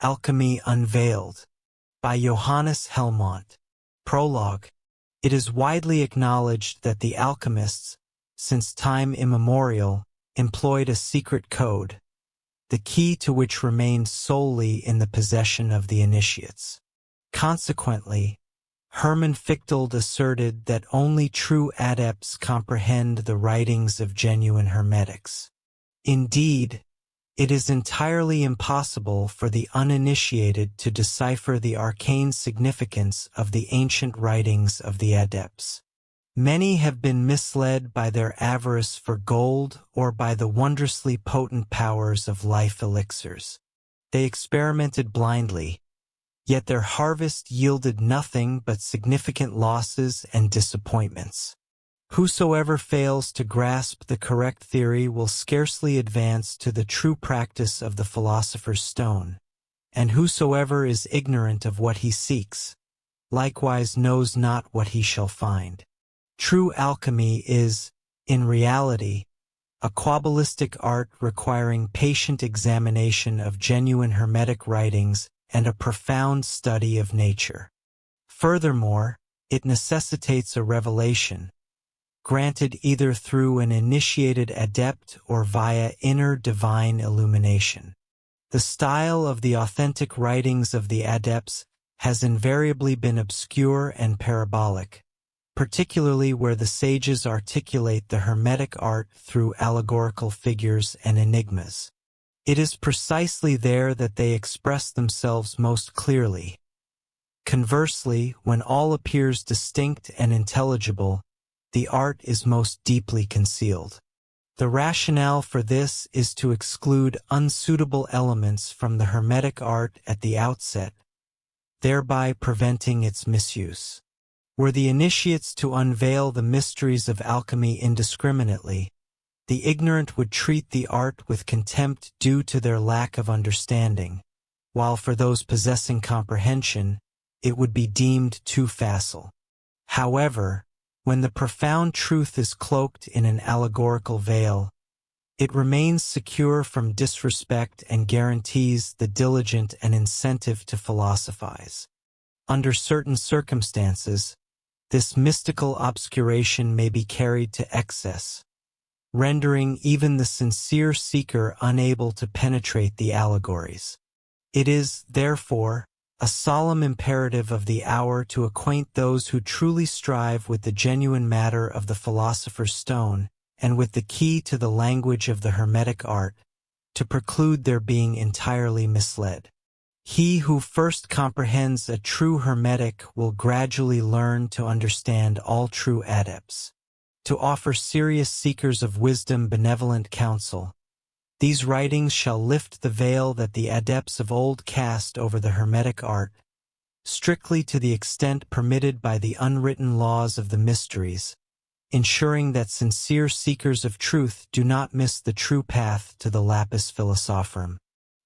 Alchemy Unveiled, by Johannes Helmond. Prologue. It is widely acknowledged that the alchemists, since time immemorial, employed a secret code, the key to which remained solely in the possession of the initiates. Consequently, Hermann Fichtold asserted that only true adepts comprehend the writings of genuine hermetics. Indeed, it is entirely impossible for the uninitiated to decipher the arcane significance of the ancient writings of the adepts. Many have been misled by their avarice for gold or by the wondrously potent powers of life elixirs. They experimented blindly, yet their harvest yielded nothing but significant losses and disappointments. Whosoever fails to grasp the correct theory will scarcely advance to the true practice of the philosopher's stone, and whosoever is ignorant of what he seeks, likewise knows not what he shall find. True alchemy is, in reality, a quabalistic art requiring patient examination of genuine hermetic writings and a profound study of nature. Furthermore, it necessitates a revelation, granted either through an initiated adept or via inner divine illumination. The style of the authentic writings of the adepts has invariably been obscure and parabolic, particularly where the sages articulate the hermetic art through allegorical figures and enigmas. It is precisely there that they express themselves most clearly. Conversely, when all appears distinct and intelligible, the art is most deeply concealed. The rationale for this is to exclude unsuitable elements from the hermetic art at the outset, thereby preventing its misuse. Were the initiates to unveil the mysteries of alchemy indiscriminately, the ignorant would treat the art with contempt due to their lack of understanding, while for those possessing comprehension, it would be deemed too facile. However, when the profound truth is cloaked in an allegorical veil, it remains secure from disrespect and guarantees the diligent an incentive to philosophize. Under certain circumstances, this mystical obscuration may be carried to excess, rendering even the sincere seeker unable to penetrate the allegories. It is, therefore, a solemn imperative of the hour to acquaint those who truly strive with the genuine matter of the philosopher's stone and with the key to the language of the hermetic art, to preclude their being entirely misled. He who first comprehends a true hermetic will gradually learn to understand all true adepts. To offer serious seekers of wisdom benevolent counsel, these writings shall lift the veil that the adepts of old cast over the hermetic art, strictly to the extent permitted by the unwritten laws of the mysteries, ensuring that sincere seekers of truth do not miss the true path to the lapis philosophorum.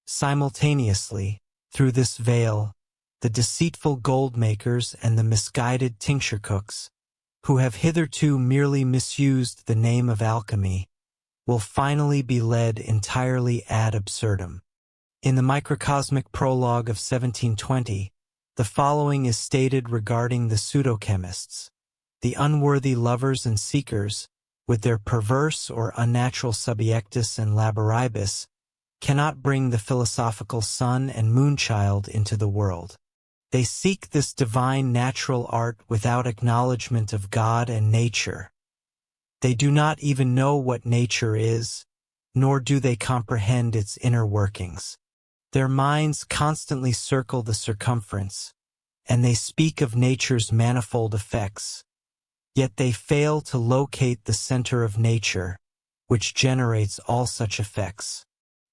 Simultaneously, through this veil, the deceitful gold makers and the misguided tincture cooks, who have hitherto merely misused the name of alchemy, will finally be led entirely ad absurdum. In the microcosmic prologue of 1720, the following is stated regarding the pseudo-chemists: the unworthy lovers and seekers, with their perverse or unnatural subiectus and laboribus, cannot bring the philosophical sun and moonchild into the world. They seek this divine natural art without acknowledgement of God and nature. They do not even know what nature is, nor do they comprehend its inner workings. Their minds constantly circle the circumference, and they speak of nature's manifold effects, yet they fail to locate the center of nature, which generates all such effects.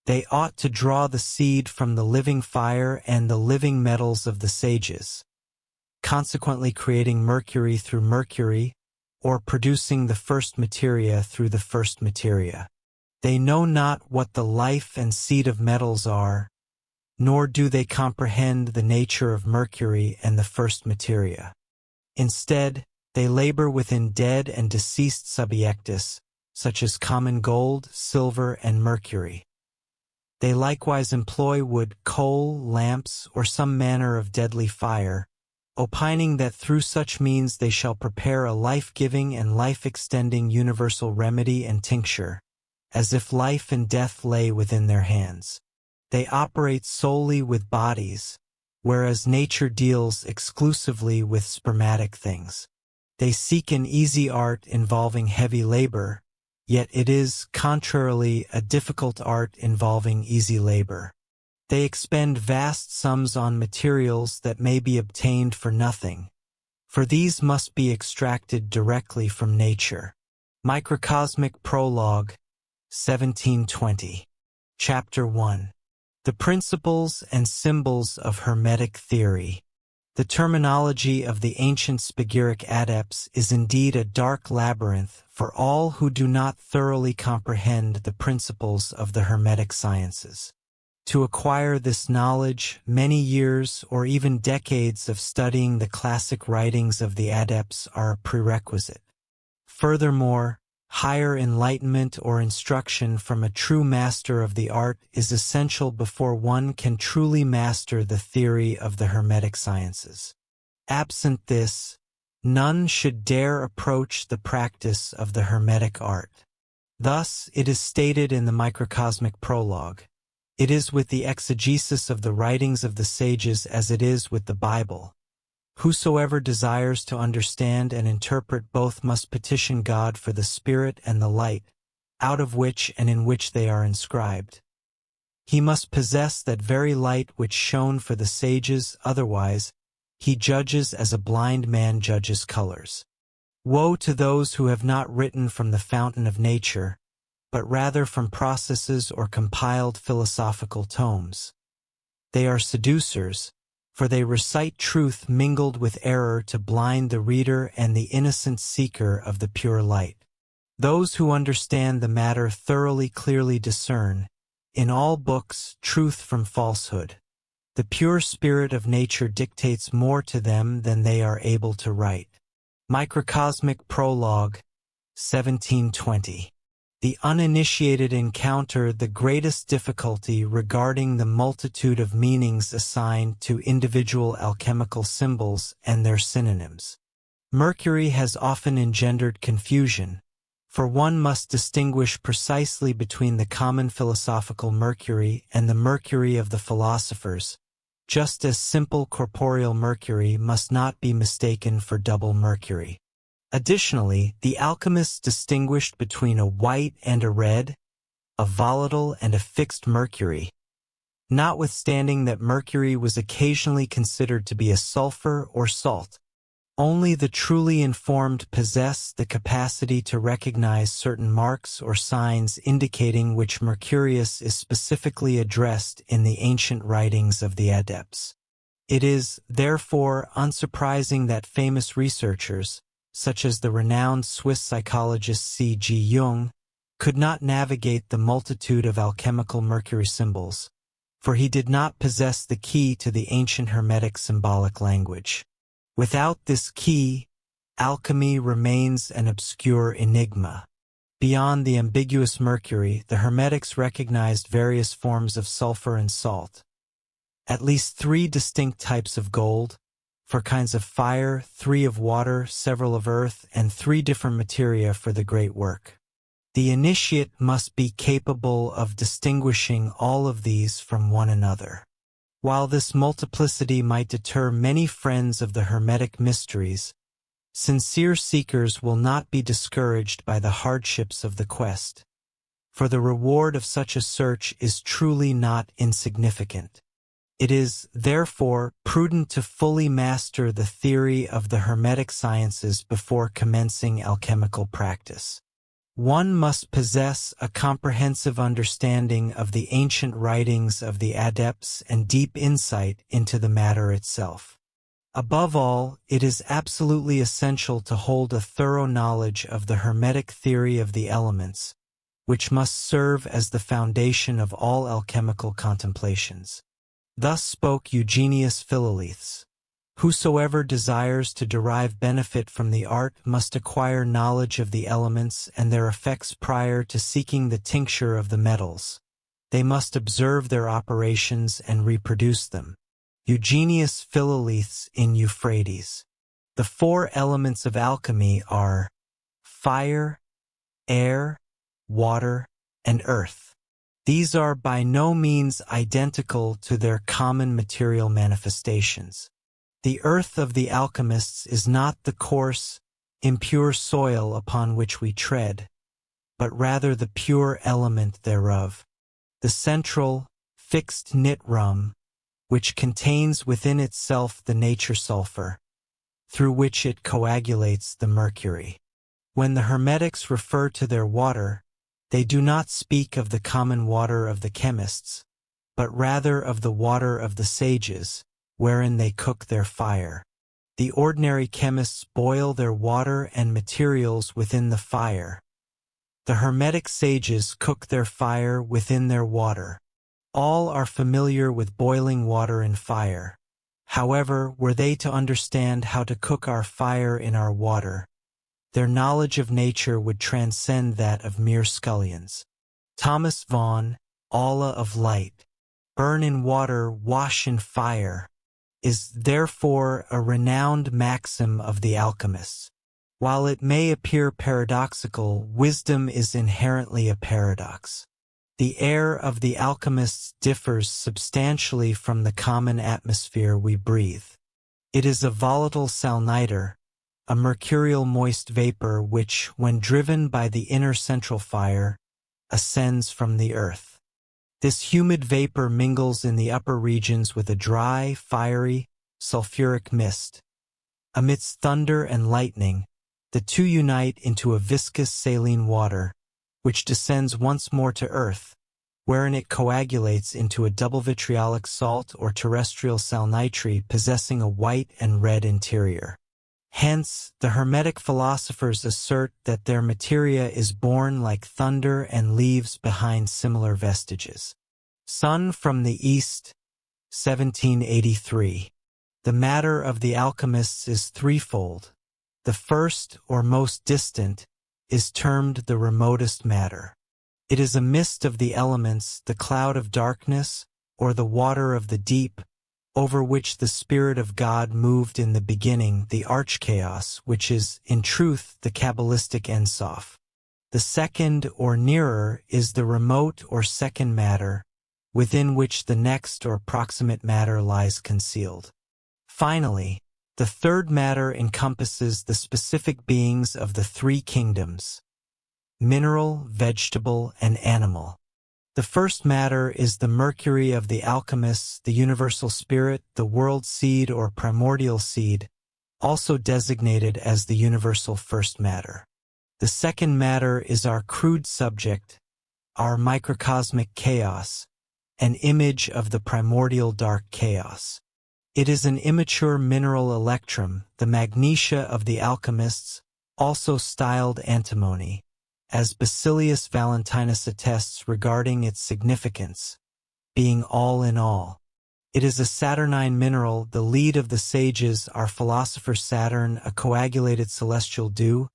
They ought to draw the seed from the living fire and the living metals of the sages, consequently creating mercury through mercury, or producing the first materia through the first materia. They know not what the life and seed of metals are, nor do they comprehend the nature of mercury and the first materia. Instead, they labor within dead and deceased subiectus, such as common gold, silver, and mercury. They likewise employ wood, coal, lamps, or some manner of deadly fire, opining that through such means they shall prepare a life-giving and life-extending universal remedy and tincture, as if life and death lay within their hands. They operate solely with bodies, whereas nature deals exclusively with spermatic things. They seek an easy art involving heavy labor, yet it is, contrarily, a difficult art involving easy labor. They expend vast sums on materials that may be obtained for nothing, for these must be extracted directly from nature. Microcosmic Prologue, 1720. Chapter 1. The Principles and Symbols of Hermetic Theory. The terminology of the ancient spagyric adepts is indeed a dark labyrinth for all who do not thoroughly comprehend the principles of the Hermetic sciences. To acquire this knowledge, many years or even decades of studying the classic writings of the adepts are a prerequisite. Furthermore, higher enlightenment or instruction from a true master of the art is essential before one can truly master the theory of the Hermetic sciences. Absent this, none should dare approach the practice of the Hermetic art. Thus, it is stated in the Microcosmic Prologue, "It is with the exegesis of the writings of the sages as it is with the Bible. Whosoever desires to understand and interpret both must petition God for the Spirit and the light, out of which and in which they are inscribed. He must possess that very light which shone for the sages, otherwise he judges as a blind man judges colors. Woe to those who have not written from the fountain of nature, but rather from processes or compiled philosophical tomes. They are seducers, for they recite truth mingled with error to blind the reader and the innocent seeker of the pure light. Those who understand the matter thoroughly clearly discern, in all books, truth from falsehood. The pure spirit of nature dictates more to them than they are able to write." Microcosmic Prologue, 1720. The uninitiated encounter the greatest difficulty regarding the multitude of meanings assigned to individual alchemical symbols and their synonyms. Mercury has often engendered confusion, for one must distinguish precisely between the common philosophical mercury and the mercury of the philosophers, just as simple corporeal mercury must not be mistaken for double mercury. Additionally, the alchemists distinguished between a white and a red, a volatile and a fixed mercury. Notwithstanding that mercury was occasionally considered to be a sulfur or salt, only the truly informed possess the capacity to recognize certain marks or signs indicating which Mercurius is specifically addressed in the ancient writings of the adepts. It is, therefore, unsurprising that famous researchers, such as the renowned Swiss psychologist C.G. Jung, could not navigate the multitude of alchemical mercury symbols, for he did not possess the key to the ancient Hermetic symbolic language. Without this key, alchemy remains an obscure enigma. Beyond the ambiguous mercury, the Hermetics recognized various forms of sulfur and salt, at least 3 distinct types of gold, 4 kinds of fire, 3 of water, several of earth, and 3 different materia for the great work. The initiate must be capable of distinguishing all of these from one another. While this multiplicity might deter many friends of the Hermetic mysteries, sincere seekers will not be discouraged by the hardships of the quest, for the reward of such a search is truly not insignificant. It is, therefore, prudent to fully master the theory of the Hermetic sciences before commencing alchemical practice. One must possess a comprehensive understanding of the ancient writings of the adepts and deep insight into the matter itself. Above all, it is absolutely essential to hold a thorough knowledge of the Hermetic theory of the elements, which must serve as the foundation of all alchemical contemplations. Thus spoke Eugenius Philolaethes. Whosoever desires to derive benefit from the art must acquire knowledge of the elements and their effects prior to seeking the tincture of the metals. they must observe their operations and reproduce them. Eugenius Philolithes in Euphrates. The four elements of alchemy are fire, air, water, and earth. These are by no means identical to their common material manifestations. The earth of the alchemists is not the coarse, impure soil upon which we tread, but rather the pure element thereof, the central, fixed nitrum, which contains within itself the nature sulfur, through which it coagulates the mercury. When the Hermetics refer to their water, they do not speak of the common water of the chemists, but rather of the water of the sages, wherein they cook their fire. The ordinary chemists boil their water and materials within the fire. The Hermetic sages cook their fire within their water. All are familiar with boiling water and fire. However, were they to understand how to cook our fire in our water, their knowledge of nature would transcend that of mere scullions. Thomas Vaughan, Allah of Light, burn in water, wash in fire, is therefore a renowned maxim of the alchemists. While it may appear paradoxical, wisdom is inherently a paradox. The air of the alchemists differs substantially from the common atmosphere we breathe. It is a volatile salniter, a mercurial moist vapor which, when driven by the inner central fire, ascends from the earth. This humid vapor mingles in the upper regions with a dry, fiery, sulfuric mist. Amidst thunder and lightning, the two unite into a viscous saline water, which descends once more to earth, wherein it coagulates into a double vitriolic salt or terrestrial salnitrate possessing a white and red interior. Hence, the Hermetic philosophers assert that their materia is born like thunder and leaves behind similar vestiges. Sun from the East, 1783. The matter of the alchemists is threefold. The first, or most distant, is termed the remotest matter. It is a mist of the elements, the cloud of darkness, or the water of the deep, over which the Spirit of God moved in the beginning, the arch-chaos, which is, in truth, the Kabbalistic Ein Sof. The second, or nearer, is the remote or second matter, within which the next or proximate matter lies concealed. Finally, the third matter encompasses the specific beings of the three kingdoms: mineral, vegetable, and animal. The first matter is the mercury of the alchemists, the universal spirit, the world seed or primordial seed, also designated as the universal first matter. The second matter is our crude subject, our microcosmic chaos, an image of the primordial dark chaos. It is an immature mineral electrum, the magnesia of the alchemists, also styled antimony, as Basilius Valentinus attests regarding its significance, being all in all. It is a saturnine mineral, the lead of the sages, our philosopher Saturn, a coagulated celestial dew,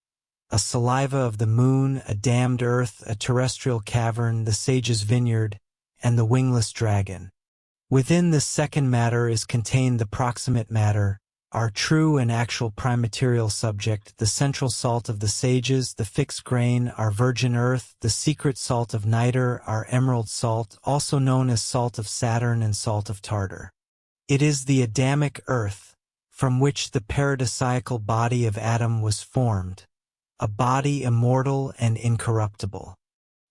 a saliva of the moon, a dammed earth, a terrestrial cavern, the sage's vineyard, and the wingless dragon. Within this second matter is contained the proximate matter, our true and actual prime material subject, the central salt of the sages, the fixed grain, our virgin earth, the secret salt of niter, our emerald salt, also known as salt of Saturn and salt of Tartar. It is the Adamic earth, from which the paradisiacal body of Adam was formed, a body immortal and incorruptible.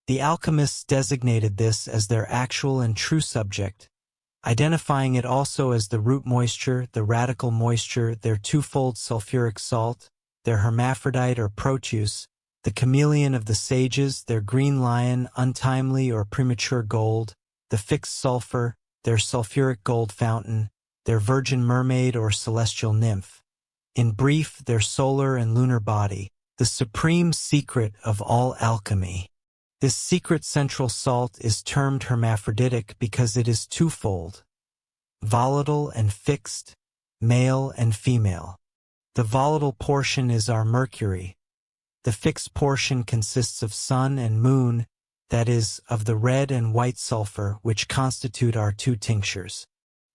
The alchemists designated this as their actual and true subject, identifying it also as the root moisture, the radical moisture, their twofold sulfuric salt, their hermaphrodite or proteus, the chameleon of the sages, their green lion, untimely or premature gold, the fixed sulfur, their sulfuric gold fountain, their virgin mermaid or celestial nymph. In brief, their solar and lunar body, the supreme secret of all alchemy. This secret central salt is termed hermaphroditic because it is twofold, volatile and fixed, male and female. The volatile portion is our mercury. The fixed portion consists of sun and moon, that is, of the red and white sulfur which constitute our two tinctures.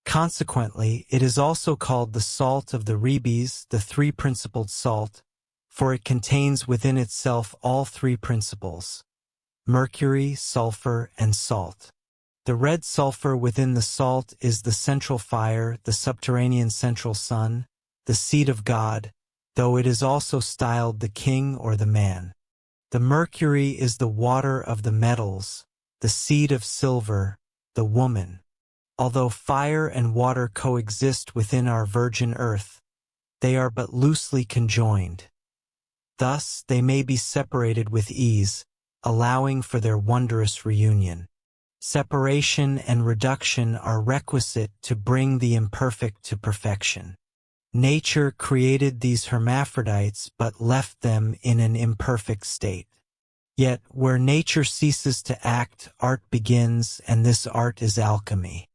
Consequently, it is also called the salt of the rebes, the three-principled salt, for it contains within itself all three principles: mercury, sulfur, and salt. The red sulfur within the salt is the central fire, the subterranean central sun, the seed of God, though it is also styled the king or the man. The mercury is the water of the metals, the seed of silver, the woman. Although fire and water coexist within our virgin earth, they are but loosely conjoined. Thus, they may be separated with ease, allowing for their wondrous reunion. Separation and reduction are requisite to bring the imperfect to perfection. Nature created these hermaphrodites but left them in an imperfect state. Yet, where nature ceases to act, art begins, and this art is alchemy.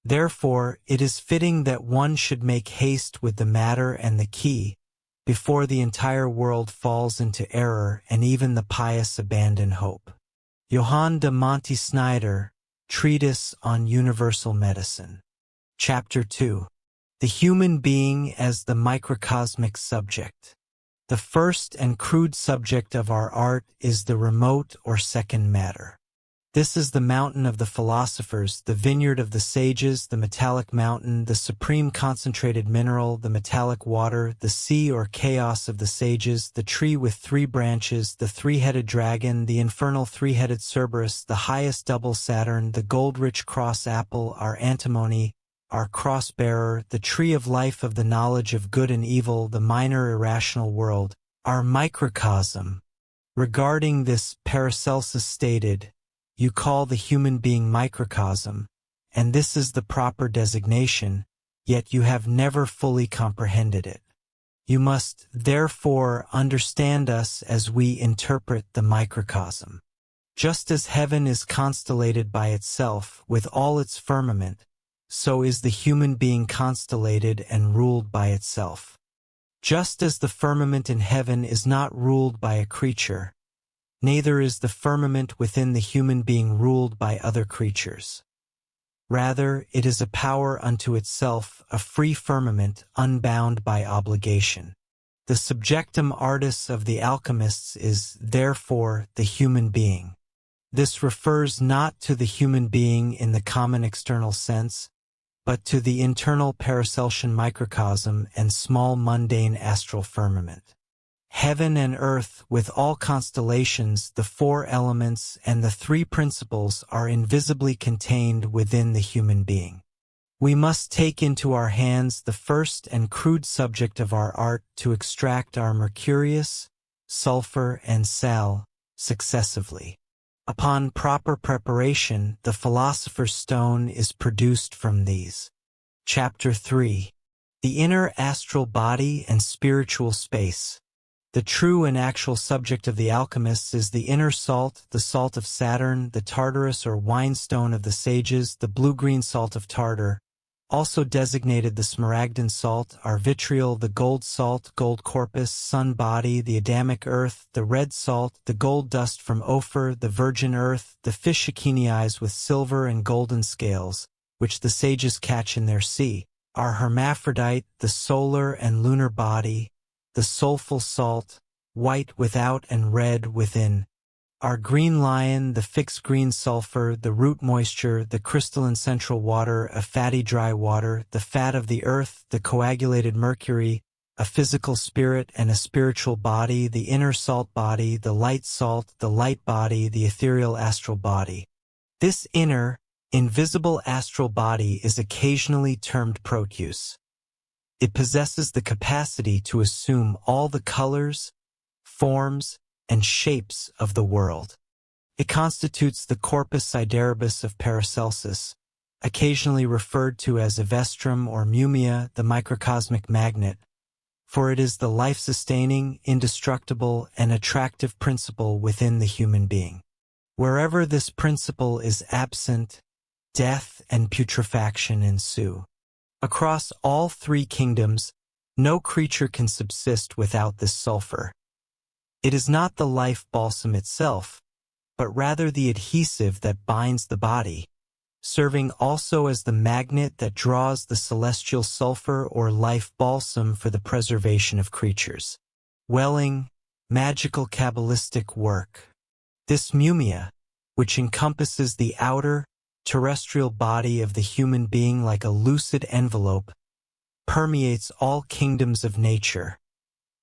Therefore, it is fitting that one should make haste with the matter and the key, before the entire world falls into error and even the pious abandon hope. Johann de Monty Snyder, Treatise on Universal Medicine. Chapter 2. The Human Being as the Microcosmic Subject. The first and crude subject of our art is the remote or second matter. This is the mountain of the philosophers, the vineyard of the sages, the metallic mountain, the supreme concentrated mineral, the metallic water, the sea or chaos of the sages, the tree with three branches, the three-headed dragon, the infernal three-headed Cerberus, the highest double Saturn, the gold-rich cross apple, our antimony, our cross-bearer, the tree of life of the knowledge of good and evil, the minor irrational world, our microcosm. Regarding this, Paracelsus stated, "You call the human being microcosm, and this is the proper designation, yet you have never fully comprehended it. You must, therefore, understand us as we interpret the microcosm. Just as heaven is constellated by itself, with all its firmament, so is the human being constellated and ruled by itself. Just as the firmament in heaven is not ruled by a creature, neither is the firmament within the human being ruled by other creatures. Rather, it is a power unto itself, a free firmament, unbound by obligation. The subjectum artis of the alchemists is, therefore, the human being. This refers not to the human being in the common external sense, but to the internal Paracelsian microcosm and small mundane astral firmament. Heaven and earth, with all constellations, the four elements, and the three principles are invisibly contained within the human being. We must take into our hands the first and crude subject of our art to extract our mercurius, sulfur, and sal, successively. Upon proper preparation, the philosopher's stone is produced from these. Chapter 3. The Inner Astral Body and Spiritual Space. The true and actual subject of the alchemists is the inner salt, the salt of Saturn, the Tartarus or whinstone of the sages, the blue-green salt of Tartar, also designated the smaragdine salt, our vitriol, the gold salt, gold corpus, sun body, the Adamic earth, the red salt, the gold dust from Ophir, the virgin earth, the fish echinias with silver and golden scales, which the sages catch in their sea, our hermaphrodite, the solar and lunar body, the soulful salt, white without and red within, our green lion, the fixed green sulfur, the root moisture, the crystalline central water, a fatty dry water, the fat of the earth, the coagulated mercury, a physical spirit and a spiritual body, the inner salt body, the light salt, the light body, the ethereal astral body. This inner, invisible astral body is occasionally termed proteus. It possesses the capacity to assume all the colors, forms, and shapes of the world. It constitutes the corpus sideribus of Paracelsus, occasionally referred to as Evestrum or Mumia, the microcosmic magnet, for it is the life-sustaining, indestructible, and attractive principle within the human being. Wherever this principle is absent, death and putrefaction ensue. Across all three kingdoms, no creature can subsist without this sulfur. It is not the life balsam itself, but rather the adhesive that binds the body, serving also as the magnet that draws the celestial sulfur or life balsam for the preservation of creatures. Welling, magical Kabbalistic work. This mumia, which encompasses the outer, terrestrial body of the human being like a lucid envelope, permeates all kingdoms of nature,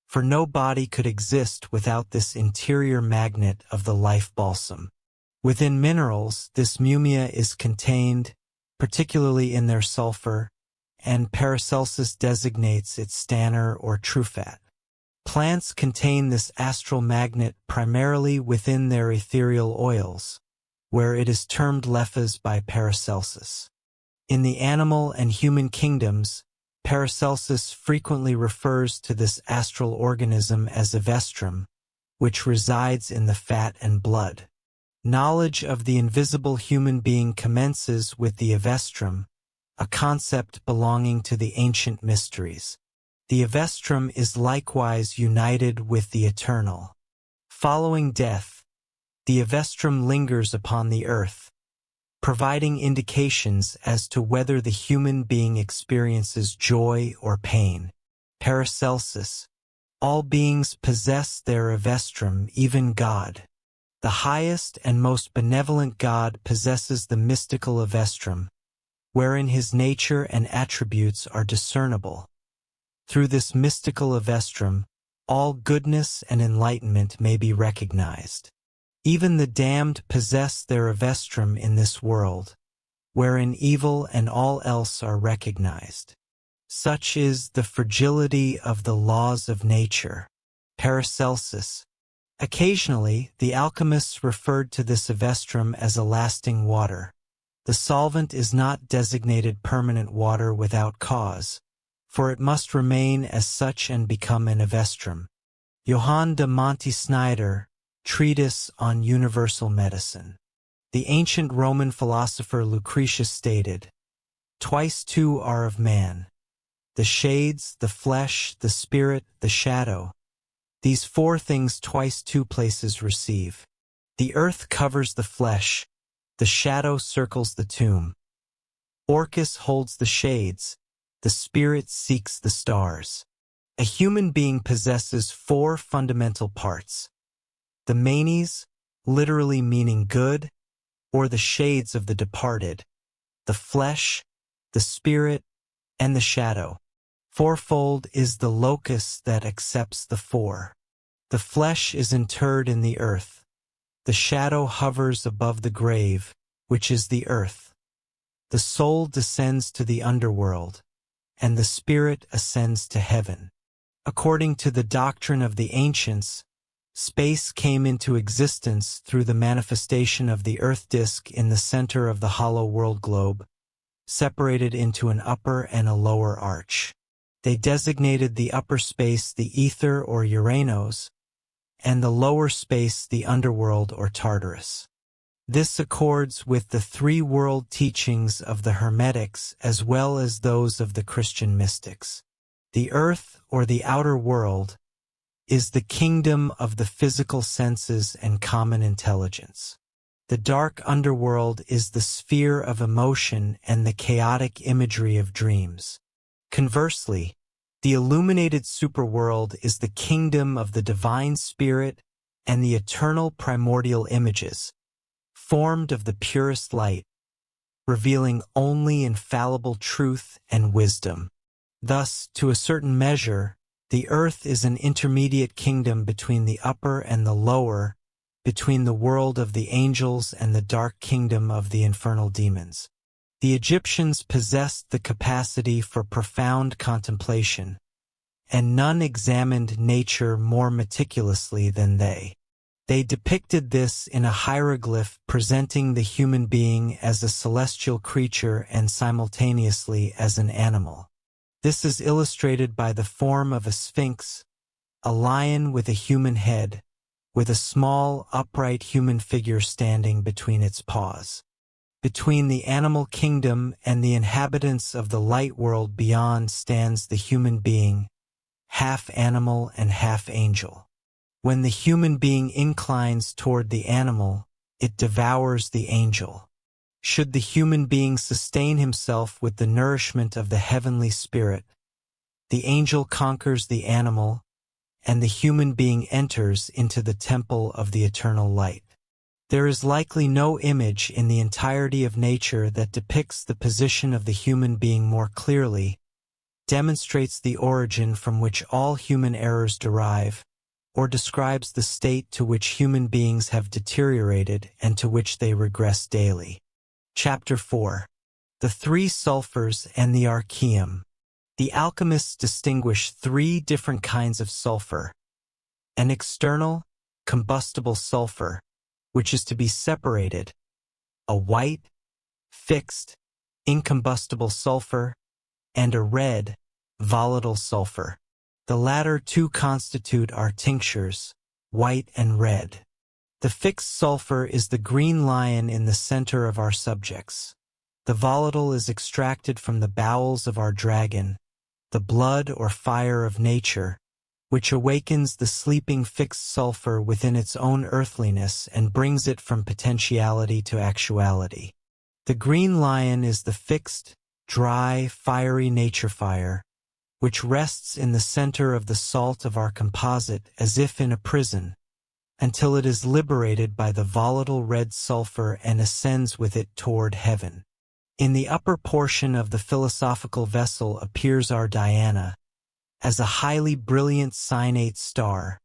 for no body could exist without this interior magnet of the life balsam. Within minerals, this mumia is contained, particularly in their sulfur, and Paracelsus designates its stanner or true fat. Plants contain this astral magnet primarily within their ethereal oils, where it is termed lephas by Paracelsus. In the animal and human kingdoms, Paracelsus frequently refers to this astral organism as evestrum, which resides in the fat and blood. Knowledge of the invisible human being commences with the evestrum, a concept belonging to the ancient mysteries. The evestrum is likewise united with the eternal. Following death, the evestrum lingers upon the earth, providing indications as to whether the human being experiences joy or pain. Paracelsus: all beings possess their evestrum, even God. The highest and most benevolent God possesses the mystical evestrum, wherein his nature and attributes are discernible. Through this mystical evestrum, all goodness and enlightenment may be recognized. Even the damned possess their evestrum in this world, wherein evil and all else are recognized. Such is the fragility of the laws of nature. Paracelsus: occasionally, the alchemists referred to this evestrum as a lasting water. The solvent is not designated permanent water without cause, for it must remain as such and become an evestrum. Johann de Monte Snyder, Treatise on Universal Medicine. The ancient Roman philosopher Lucretius stated, "Twice two are of man, the shades, the flesh, the spirit, the shadow. These four things twice two places receive. The earth covers the flesh, the shadow circles the tomb. Orcus holds the shades, the spirit seeks the stars." A human being possesses four fundamental parts: the manes, literally meaning good, or the shades of the departed, the flesh, the spirit, and the shadow. Fourfold is the locus that accepts the four. The flesh is interred in the earth. The shadow hovers above the grave, which is the earth. The soul descends to the underworld, and the spirit ascends to heaven. According to the doctrine of the ancients, space came into existence through the manifestation of the earth disk in the center of the hollow world globe, separated into an upper and a lower arch. They designated the upper space the ether or Uranos, and the lower space the underworld or Tartarus. This accords with the three-world teachings of the Hermetics as well as those of the Christian mystics. The earth, or the outer world, is the kingdom of the physical senses and common intelligence. The dark underworld is the sphere of emotion and the chaotic imagery of dreams. Conversely, the illuminated superworld is the kingdom of the divine spirit and the eternal primordial images, formed of the purest light, revealing only infallible truth and wisdom. Thus, to a certain measure, the earth is an intermediate kingdom between the upper and the lower, between the world of the angels and the dark kingdom of the infernal demons. The Egyptians possessed the capacity for profound contemplation, and none examined nature more meticulously than they. They depicted this in a hieroglyph presenting the human being as a celestial creature and simultaneously as an animal. This is illustrated by the form of a sphinx, a lion with a human head, with a small, upright human figure standing between its paws. Between the animal kingdom and the inhabitants of the light world beyond stands the human being, half animal and half angel. When the human being inclines toward the animal, it devours the angel. Should the human being sustain himself with the nourishment of the heavenly spirit, the angel conquers the animal, and the human being enters into the temple of the eternal light. There is likely no image in the entirety of nature that depicts the position of the human being more clearly, demonstrates the origin from which all human errors derive, or describes the state to which human beings have deteriorated and to which they regress daily. Chapter 4. The Three Sulfurs and the Archeum. The alchemists distinguish three different kinds of sulfur: an external, combustible sulfur, which is to be separated, a white, fixed, incombustible sulfur, and a red, volatile sulfur. The latter two constitute our tinctures, white and red. The fixed sulfur is the green lion in the center of our subjects. The volatile is extracted from the bowels of our dragon, the blood or fire of nature, which awakens the sleeping fixed sulfur within its own earthliness and brings it from potentiality to actuality. The green lion is the fixed, dry, fiery nature fire, which rests in the center of the salt of our composite as if in a prison, until it is liberated by the volatile red sulfur and ascends with it toward heaven. In the upper portion of the philosophical vessel appears our Diana, as a highly brilliant cyanate star,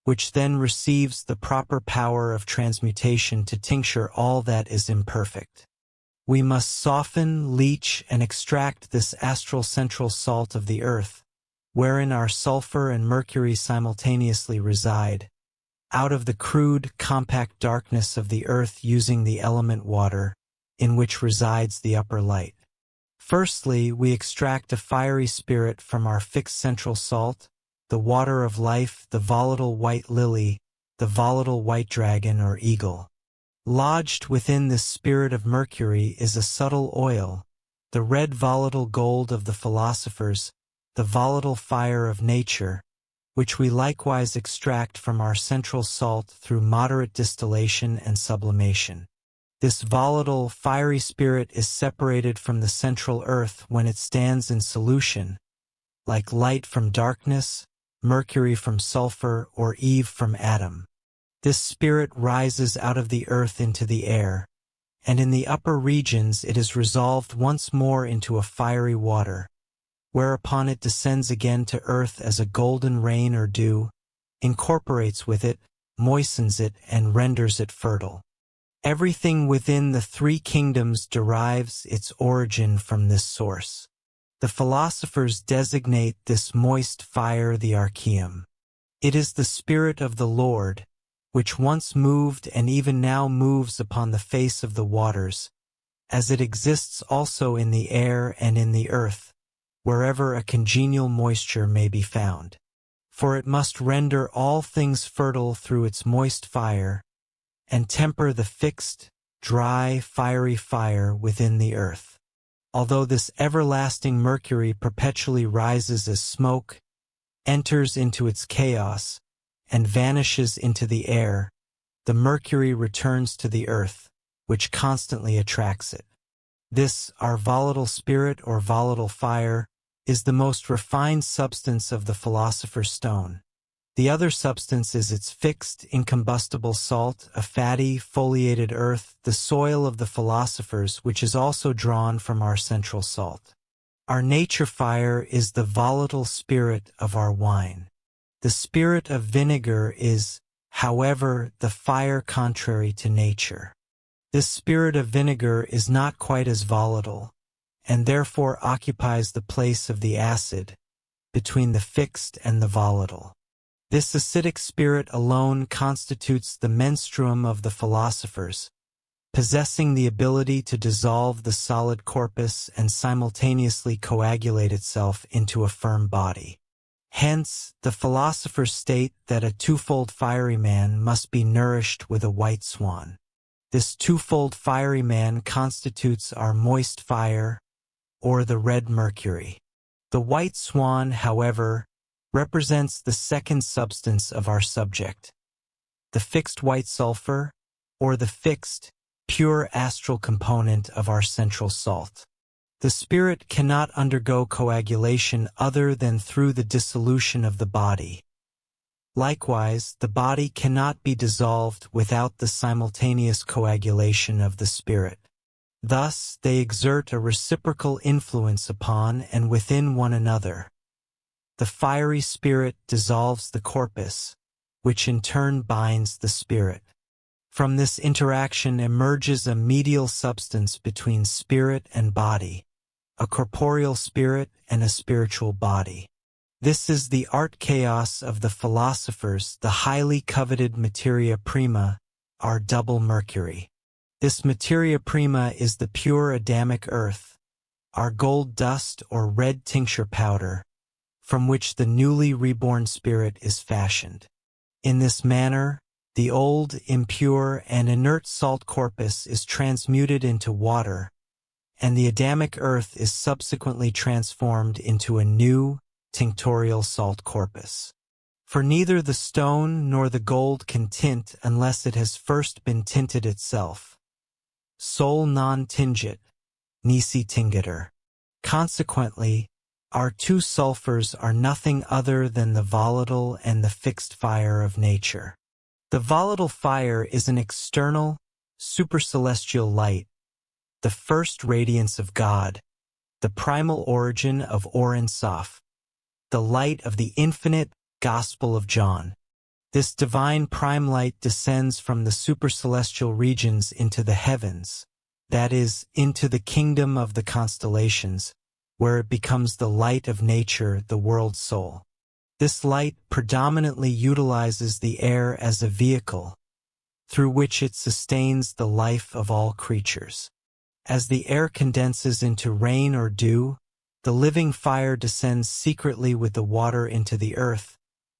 which then receives the proper power of transmutation to tincture all that is imperfect. We must soften, leach, and extract this astral central salt of the earth, wherein our sulfur and mercury simultaneously reside, out of the crude, compact darkness of the earth using the element water, in which resides the upper light. Firstly, we extract a fiery spirit from our fixed central salt, the water of life, the volatile white lily, the volatile white dragon or eagle. Lodged within this spirit of mercury is a subtle oil, the red volatile gold of the philosophers, the volatile fire of nature, which we likewise extract from our central salt through moderate distillation and sublimation. This volatile, fiery spirit is separated from the central earth when it stands in solution, like light from darkness, mercury from sulfur, or Eve from Adam. This spirit rises out of the earth into the air, and in the upper regions it is resolved once more into a fiery water, whereupon it descends again to earth as a golden rain or dew, incorporates with it, moistens it, and renders it fertile. Everything within the three kingdoms derives its origin from this source. The philosophers designate this moist fire the Archeum. It is the Spirit of the Lord, which once moved and even now moves upon the face of the waters, as it exists also in the air and in the earth, wherever a congenial moisture may be found. For it must render all things fertile through its moist fire, and temper the fixed, dry, fiery fire within the earth. Although this everlasting mercury perpetually rises as smoke, enters into its chaos, and vanishes into the air, the mercury returns to the earth, which constantly attracts it. This, our volatile spirit or volatile fire, is the most refined substance of the philosopher's stone. The other substance is its fixed, incombustible salt, a fatty, foliated earth, the soil of the philosophers, which is also drawn from our central salt. Our nature fire is the volatile spirit of our wine. The spirit of vinegar is, however, the fire contrary to nature. This spirit of vinegar is not quite as volatile, and therefore occupies the place of the acid, between the fixed and the volatile. This acidic spirit alone constitutes the menstruum of the philosophers, possessing the ability to dissolve the solid corpus and simultaneously coagulate itself into a firm body. Hence, the philosophers state that a twofold fiery man must be nourished with a white swan. This twofold fiery man constitutes our moist fire, or the red mercury. The white swan, however, represents the second substance of our subject, the fixed white sulfur, or the fixed, pure astral component of our central salt. The spirit cannot undergo coagulation other than through the dissolution of the body. Likewise, the body cannot be dissolved without the simultaneous coagulation of the spirit. Thus, they exert a reciprocal influence upon and within one another. The fiery spirit dissolves the corpus, which in turn binds the spirit. From this interaction emerges a medial substance between spirit and body, a corporeal spirit and a spiritual body. This is the art chaos of the philosophers, the highly coveted materia prima, our double Mercury. This materia prima is the pure Adamic earth, our gold dust or red tincture powder, from which the newly reborn spirit is fashioned. In this manner, the old, impure, and inert salt corpus is transmuted into water, and the Adamic earth is subsequently transformed into a new, tinctorial salt corpus. For neither the stone nor the gold can tint unless it has first been tinted itself. Sol non tingit, nisi tingitur. Consequently, our two sulfurs are nothing other than the volatile and the fixed fire of nature. The volatile fire is an external, supercelestial light, the first radiance of God, the primal origin of Or Ein Sof, the light of the infinite Gospel of John. This divine prime light descends from the supercelestial regions into the heavens, that is, into the kingdom of the constellations, where it becomes the light of nature, the world soul. This light predominantly utilizes the air as a vehicle, through which it sustains the life of all creatures. As the air condenses into rain or dew, the living fire descends secretly with the water into the earth,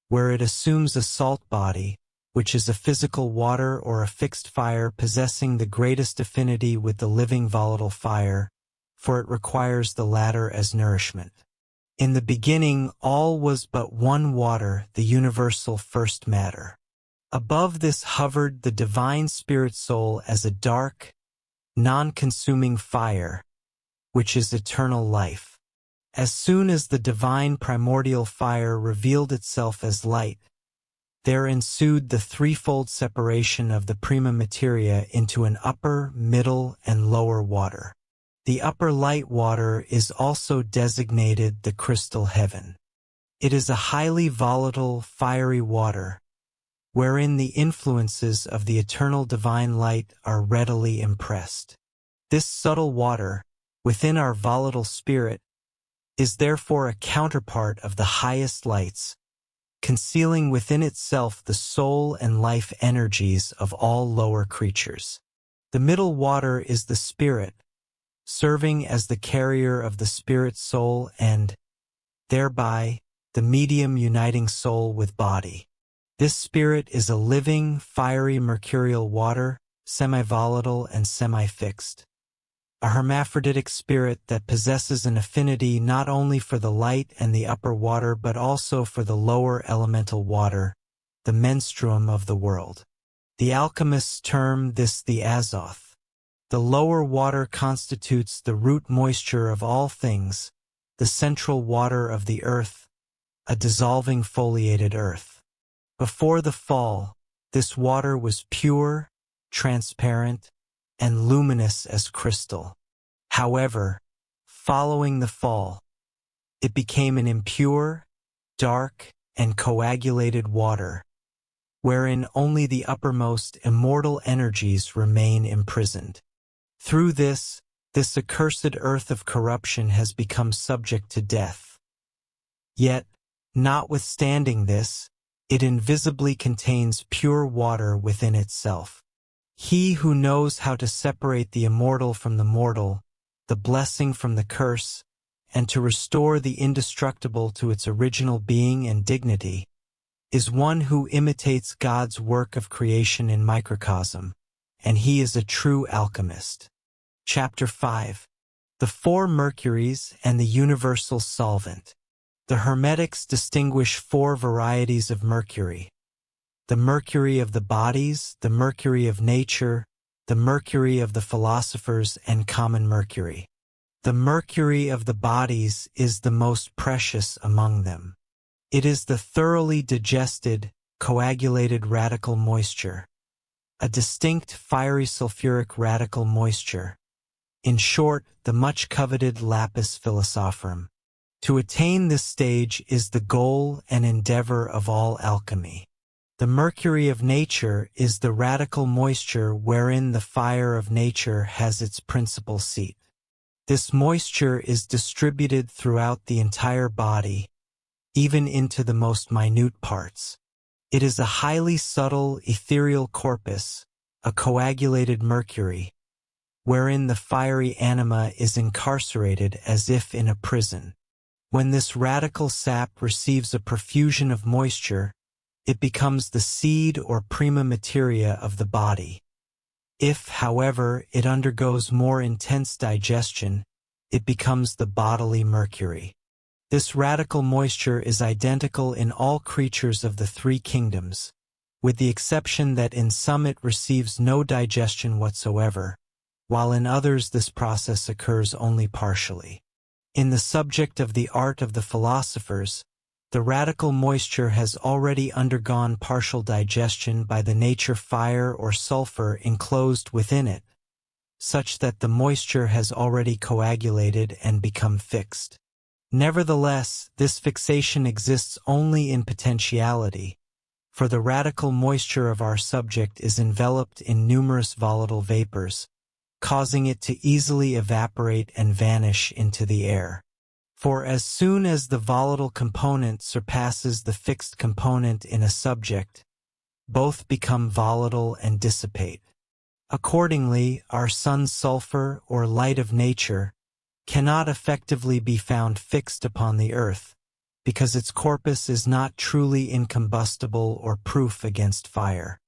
where it assumes a salt body, which is a physical water or a fixed fire possessing the greatest affinity with the living volatile fire, for it requires the latter as nourishment. In the beginning, all was but one water, the universal first matter. Above this hovered the divine spirit soul as a dark, non-consuming fire, which is eternal life. As soon as the divine primordial fire revealed itself as light, there ensued the threefold separation of the prima materia into an upper, middle, and lower water. The upper light water is also designated the crystal heaven. It is a highly volatile, fiery water, wherein the influences of the eternal divine light are readily impressed. This subtle water, within our volatile spirit, is therefore a counterpart of the highest lights, concealing within itself the soul and life energies of all lower creatures. The middle water is the spirit, serving as the carrier of the spirit soul and, thereby, the medium uniting soul with body. This spirit is a living, fiery mercurial water, semi-volatile and semi-fixed. A hermaphroditic spirit that possesses an affinity not only for the light and the upper water but also for the lower elemental water, the menstruum of the world. The alchemists term this the azoth. The lower water constitutes the root moisture of all things, the central water of the earth, a dissolving foliated earth. Before the fall, this water was pure, transparent, and luminous as crystal. However, following the fall, it became an impure, dark, and coagulated water, wherein only the uppermost immortal energies remain imprisoned. Through this accursed earth of corruption has become subject to death. Yet, notwithstanding this, it invisibly contains pure water within itself. He who knows how to separate the immortal from the mortal, the blessing from the curse, and to restore the indestructible to its original being and dignity, is one who imitates God's work of creation in microcosm, and he is a true alchemist. Chapter 5. The Four Mercuries and the Universal Solvent. The Hermetics distinguish four varieties of mercury: the mercury of the bodies, the mercury of nature, the mercury of the philosophers, and common mercury. The mercury of the bodies is the most precious among them. It is the thoroughly digested, coagulated radical moisture, a distinct fiery sulfuric radical moisture. In short, the much coveted lapis philosophorum. To attain this stage is the goal and endeavor of all alchemy. The mercury of nature is the radical moisture wherein the fire of nature has its principal seat. This moisture is distributed throughout the entire body, even into the most minute parts. It is a highly subtle ethereal corpus, a coagulated mercury, wherein the fiery anima is incarcerated as if in a prison. When this radical sap receives a profusion of moisture, it becomes the seed or prima materia of the body. If, however, it undergoes more intense digestion, it becomes the bodily mercury. This radical moisture is identical in all creatures of the three kingdoms, with the exception that in some it receives no digestion whatsoever, while in others this process occurs only partially. In the subject of the art of the philosophers, the radical moisture has already undergone partial digestion by the nature fire or sulfur enclosed within it, such that the moisture has already coagulated and become fixed. Nevertheless, this fixation exists only in potentiality, for the radical moisture of our subject is enveloped in numerous volatile vapors, causing it to easily evaporate and vanish into the air. For as soon as the volatile component surpasses the fixed component in a subject, both become volatile and dissipate. Accordingly, our sun's sulfur, or light of nature, cannot effectively be found fixed upon the earth, because its corpus is not truly incombustible or proof against fire.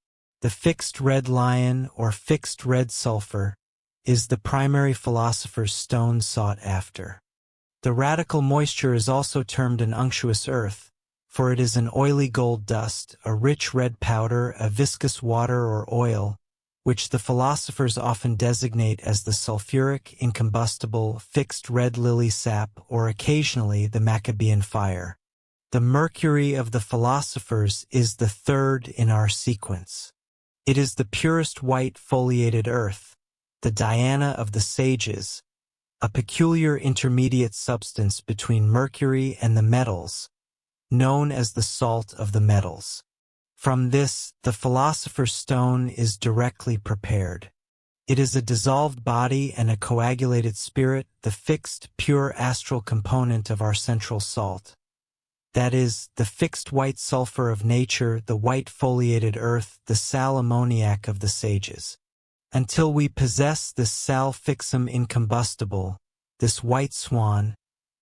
The fixed red lion, or fixed red sulfur, is the primary philosopher's stone sought after. The radical moisture is also termed an unctuous earth, for it is an oily gold dust, a rich red powder, a viscous water or oil, which the philosophers often designate as the sulfuric, incombustible, fixed red lily sap, or occasionally the Maccabean fire. The mercury of the philosophers is the third in our sequence. It is the purest white foliated earth, the Diana of the sages, a peculiar intermediate substance between mercury and the metals, known as the salt of the metals. From this, the philosopher's stone is directly prepared. It is a dissolved body and a coagulated spirit, the fixed, pure astral component of our central salt. That is, the fixed white sulfur of nature, the white foliated earth, the sal ammoniac of the sages. Until we possess this sal fixum incombustible, this white swan,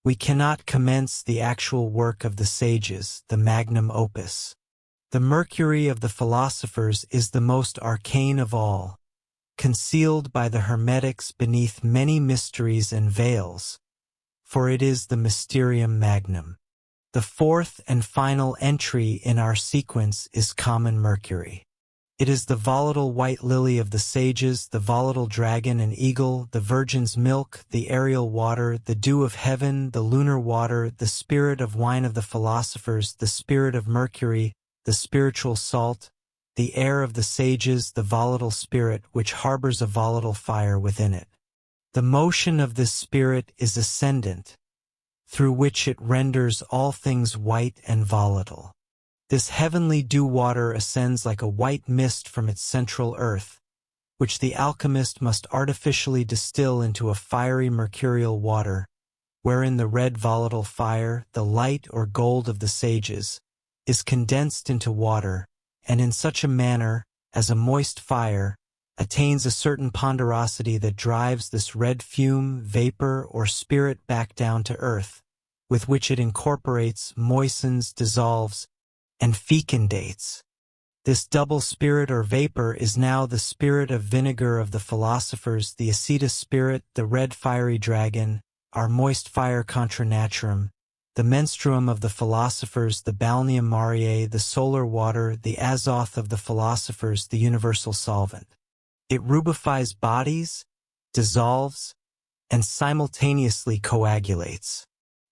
we cannot commence the actual work of the sages, the magnum opus. The mercury of the philosophers is the most arcane of all, concealed by the hermetics beneath many mysteries and veils, for it is the mysterium magnum. The fourth and final entry in our sequence is common mercury. It is the volatile white lily of the sages, the volatile dragon and eagle, the virgin's milk, the aerial water, the dew of heaven, the lunar water, the spirit of wine of the philosophers, the spirit of mercury, the spiritual salt, the air of the sages, the volatile spirit which harbors a volatile fire within it. The motion of this spirit is ascendant, through which it renders all things white and volatile. This heavenly dew water ascends like a white mist from its central earth, which the alchemist must artificially distill into a fiery mercurial water, wherein the red volatile fire, the light or gold of the sages, is condensed into water, and in such a manner, as a moist fire, attains a certain ponderosity that drives this red fume, vapor, or spirit back down to earth, with which it incorporates, moistens, dissolves, and fecundates. This double spirit or vapor is now the spirit of vinegar of the philosophers, the acetus spirit, the red fiery dragon, our moist fire contra naturam, the menstruum of the philosophers, the balneum mariae, the solar water, the azoth of the philosophers, the universal solvent. It rubifies bodies, dissolves, and simultaneously coagulates.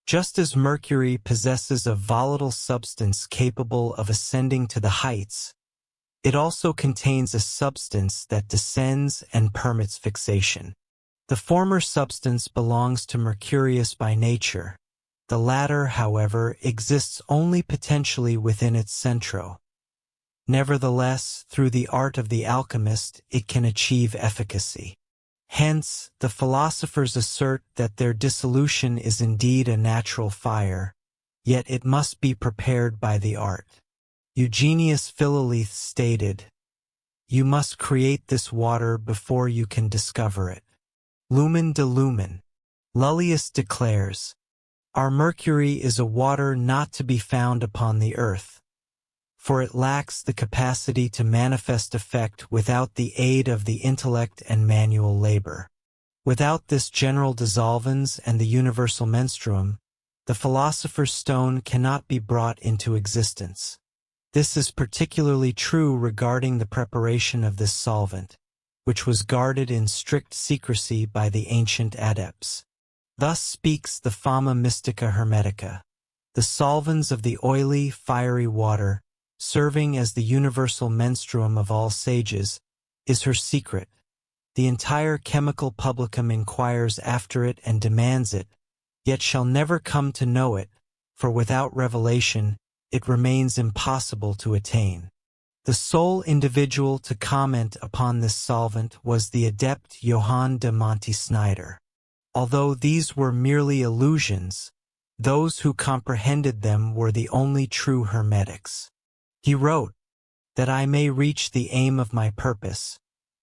Just as mercury possesses a volatile substance capable of ascending to the heights, it also contains a substance that descends and permits fixation. The former substance belongs to Mercurius by nature. The latter, however, exists only potentially within its centro. Nevertheless, through the art of the alchemist, it can achieve efficacy. Hence, the philosophers assert that their dissolution is indeed a natural fire, yet it must be prepared by the art. Eugenius Philolithes stated, "You must create this water before you can discover it." Lumen de Lumen. Lullius declares, "Our mercury is a water not to be found upon the earth, for it lacks the capacity to manifest effect without the aid of the intellect and manual labor. Without this general dissolvens and the universal menstruum, the philosopher's stone cannot be brought into existence." This is particularly true regarding the preparation of this solvent, which was guarded in strict secrecy by the ancient adepts. Thus speaks the Fama Mystica Hermetica. The solvens of the oily, fiery water, serving as the universal menstruum of all sages, is her secret. The entire chemical publicum inquires after it and demands it, yet shall never come to know it, for without revelation, it remains impossible to attain. The sole individual to comment upon this solvent was the adept Johannes de Monte-Snyder. Although these were merely illusions, those who comprehended them were the only true hermetics. He wrote, "That I may reach the aim of my purpose,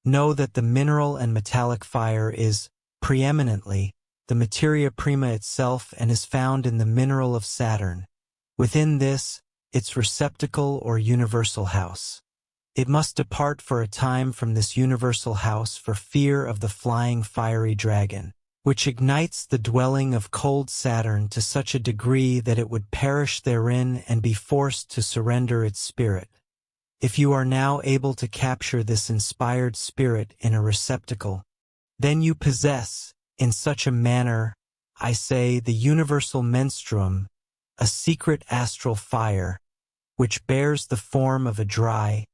know that the mineral and metallic fire is, preeminently, the materia prima itself and is found in the mineral of Saturn. Within this, its receptacle or universal house. It must depart for a time from this universal house for fear of the flying fiery dragon, which ignites the dwelling of cold Saturn to such a degree that it would perish therein and be forced to surrender its spirit. If you are now able to capture this inspired spirit in a receptacle, then you possess, in such a manner, I say, the universal menstruum, a secret astral fire, which bears the form of a dry,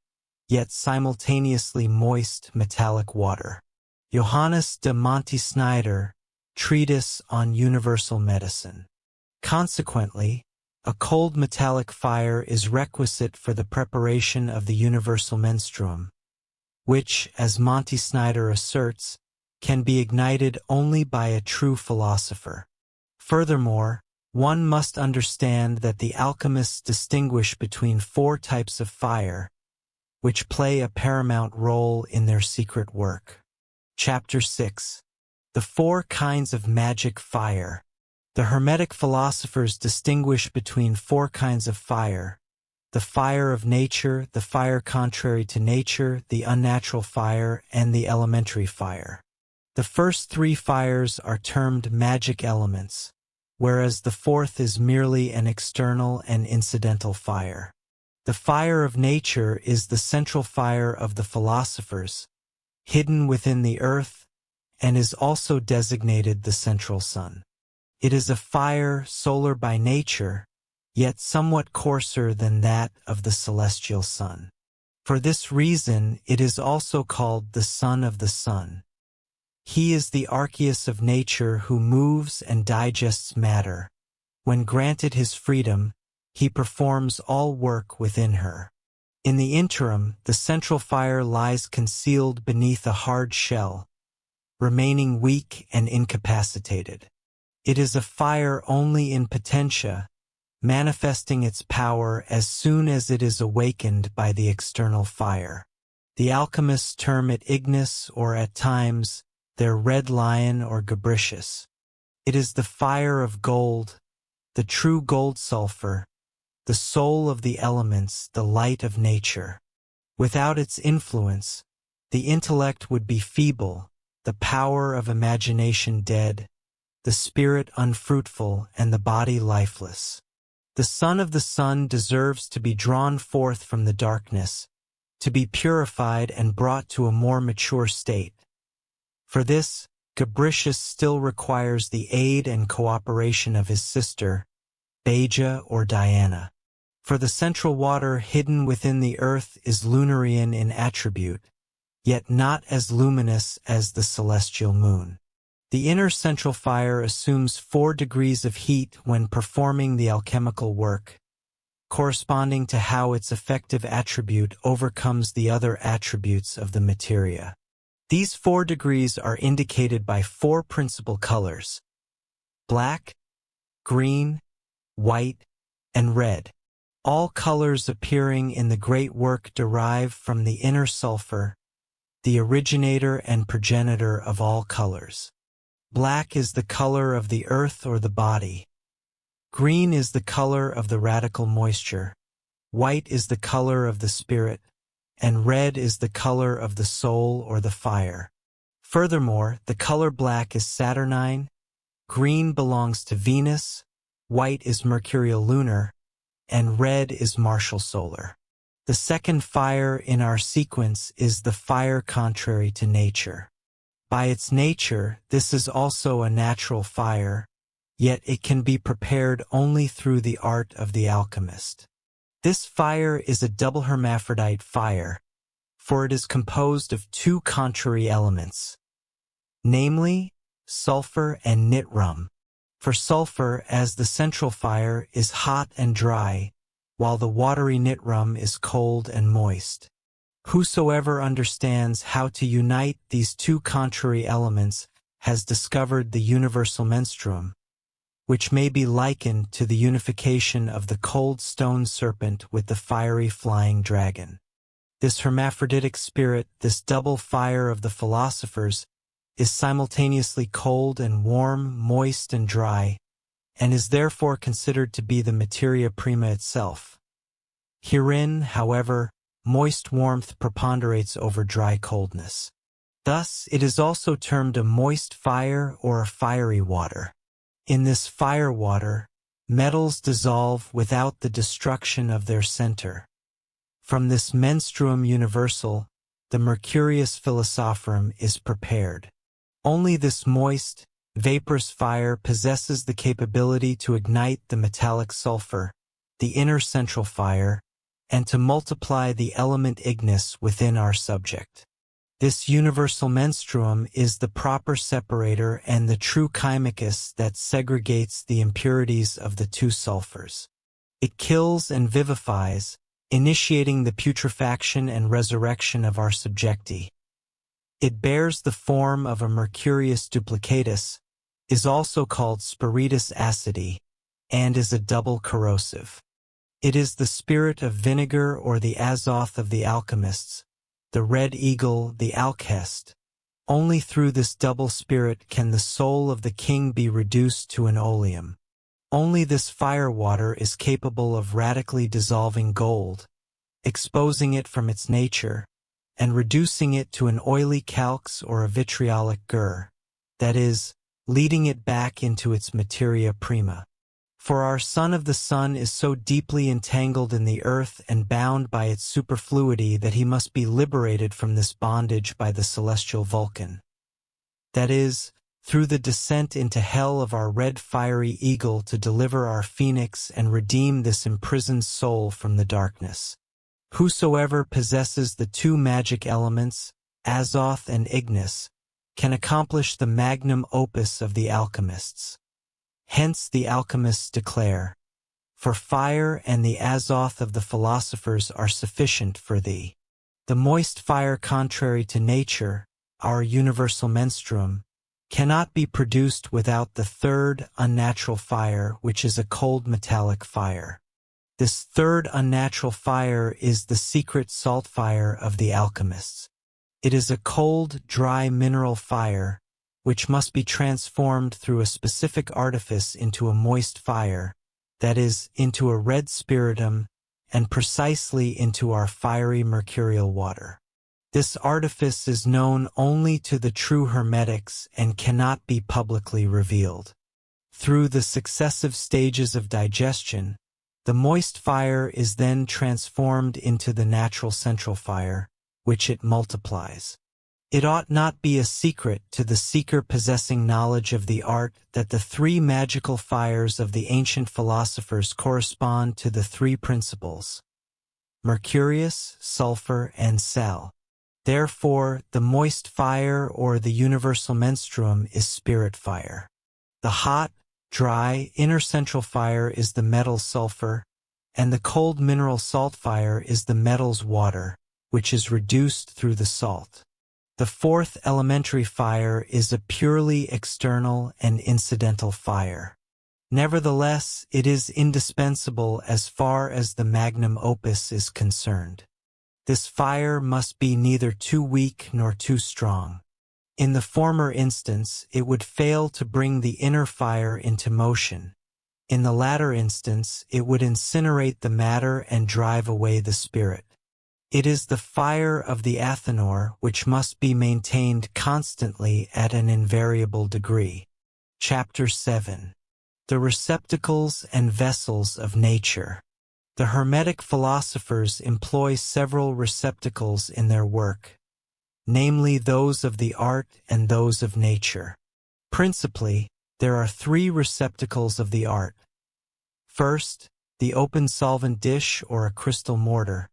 yet simultaneously moist metallic water." Johannes de Monte-Snyder, Treatise on Universal Medicine. Consequently, a cold metallic fire is requisite for the preparation of the universal menstruum, which, as Monte-Snyder asserts, can be ignited only by a true philosopher. Furthermore, one must understand that the alchemists distinguish between 4 types of fire, which play a paramount role in their secret work. Chapter 6. The 4 kinds of magic fire. The Hermetic philosophers distinguish between 4 kinds of fire: the fire of nature, the fire contrary to nature, the unnatural fire, and the elementary fire. The first 3 fires are termed magic elements, whereas the 4th is merely an external and incidental fire. The fire of nature is the central fire of the philosophers, hidden within the earth, and is also designated the central sun. It is a fire solar by nature, yet somewhat coarser than that of the celestial sun. For this reason, it is also called the son of the sun. He is the archeus of nature who moves and digests matter. When granted his freedom, he performs all work within her. In the interim, the central fire lies concealed beneath a hard shell, remaining weak and incapacitated. It is a fire only in potentia, manifesting its power as soon as it is awakened by the external fire. The alchemists term it ignis, or at times, their red lion or Gabricius. It is the fire of gold, the true gold sulfur, the soul of the elements, the light of nature. Without its influence, the intellect would be feeble, the power of imagination dead, the spirit unfruitful and the body lifeless. The son of the sun deserves to be drawn forth from the darkness, to be purified and brought to a more mature state. For this, Gabricius still requires the aid and cooperation of his sister, Beja or Diana. For the central water hidden within the earth is lunarian in attribute, yet not as luminous as the celestial moon. The inner central fire assumes 4 degrees of heat when performing the alchemical work, corresponding to how its effective attribute overcomes the other attributes of the materia. These 4 degrees are indicated by 4 principal colors: black, green, white, and red. All colors appearing in the great work derive from the inner sulfur, the originator and progenitor of all colors. Black is the color of the earth or the body. Green is the color of the radical moisture. White is the color of the spirit, and red is the color of the soul or the fire. Furthermore, the color black is Saturnine, green belongs to Venus, white is mercurial lunar, and red is martial solar. The second fire in our sequence is the fire contrary to nature. By its nature, this is also a natural fire, yet it can be prepared only through the art of the alchemist. This fire is a double hermaphrodite fire, for it is composed of 2 contrary elements, namely, sulfur and nitrum. For sulfur, as the central fire, is hot and dry, while the watery nitrum is cold and moist. Whosoever understands how to unite these 2 contrary elements has discovered the universal menstruum, which may be likened to the unification of the cold stone serpent with the fiery flying dragon. This hermaphroditic spirit, this double fire of the philosophers, is simultaneously cold and warm, moist and dry, and is therefore considered to be the materia prima itself. Herein, however, moist warmth preponderates over dry coldness. Thus, it is also termed a moist fire or a fiery water. In this fire water, metals dissolve without the destruction of their center. From this menstruum universal, the mercurius philosophorum is prepared. Only this moist, vaporous fire possesses the capability to ignite the metallic sulfur, the inner central fire, and to multiply the element ignis within our subject. This universal menstruum is the proper separator and the true chymicus that segregates the impurities of the 2 sulfurs. It kills and vivifies, initiating the putrefaction and resurrection of our subjecti. It bears the form of a mercurius duplicatus, is also called spiritus acidi, and is a double corrosive. It is the spirit of vinegar or the azoth of the alchemists, the red eagle, the alkest. Only through this double spirit can the soul of the king be reduced to an oleum. Only this fire water is capable of radically dissolving gold, exposing it from its nature, and reducing it to an oily calx or a vitriolic gur, that is, leading it back into its materia prima. For our son of the sun is so deeply entangled in the earth and bound by its superfluity that he must be liberated from this bondage by the celestial Vulcan. That is, through the descent into hell of our red fiery eagle to deliver our phoenix and redeem this imprisoned soul from the darkness. Whosoever possesses the 2 magic elements, azoth and ignis, can accomplish the magnum opus of the alchemists. Hence the alchemists declare, "For fire and the azoth of the philosophers are sufficient for thee." The moist fire contrary to nature, our universal menstruum, cannot be produced without the 3rd unnatural fire, which is a cold metallic fire. This 3rd unnatural fire is the secret salt fire of the alchemists. It is a cold, dry mineral fire, which must be transformed through a specific artifice into a moist fire, that is, into a red spiritum, and precisely into our fiery mercurial water. This artifice is known only to the true hermetics and cannot be publicly revealed. Through the successive stages of digestion, the moist fire is then transformed into the natural central fire, which it multiplies. It ought not be a secret to the seeker possessing knowledge of the art that the three magical fires of the ancient philosophers correspond to the three principles: mercurius, sulfur, and sal. Therefore, the moist fire or the universal menstruum is spirit fire. The hot, dry, inner central fire is the metal sulfur, and the cold mineral salt fire is the metals water, which is reduced through the salt. The fourth elementary fire is a purely external and incidental fire. Nevertheless, it is indispensable as far as the magnum opus is concerned. This fire must be neither too weak nor too strong. In the former instance, it would fail to bring the inner fire into motion. In the latter instance, it would incinerate the matter and drive away the spirit. It is the fire of the Athanor which must be maintained constantly at an invariable degree. Chapter 7. The Receptacles and Vessels of Nature. The Hermetic philosophers employ several receptacles in their work, namely those of the art and those of nature. Principally, there are three receptacles of the art. First, the open solvent dish or a crystal mortar.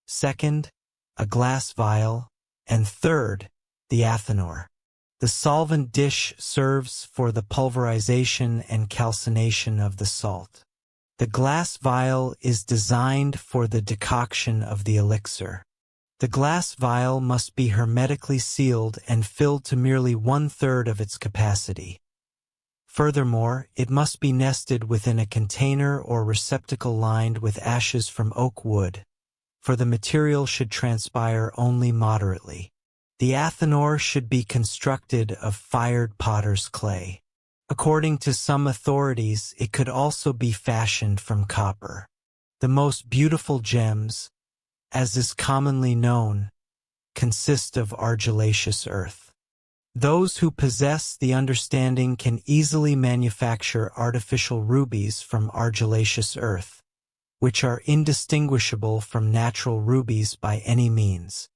Second, a glass vial, and third, the Athanor. The solvent dish serves for the pulverization and calcination of the salt. The glass vial is designed for the decoction of the elixir. The glass vial must be hermetically sealed and filled to merely 1/3 of its capacity. Furthermore, it must be nested within a container or receptacle lined with ashes from oak wood, for the material should transpire only moderately. The Athanor should be constructed of fired potter's clay. According to some authorities, it could also be fashioned from copper. The most beautiful gems, as is commonly known, consist of argillaceous earth. Those who possess the understanding can easily manufacture artificial rubies from argillaceous earth, which are indistinguishable from natural rubies by any means.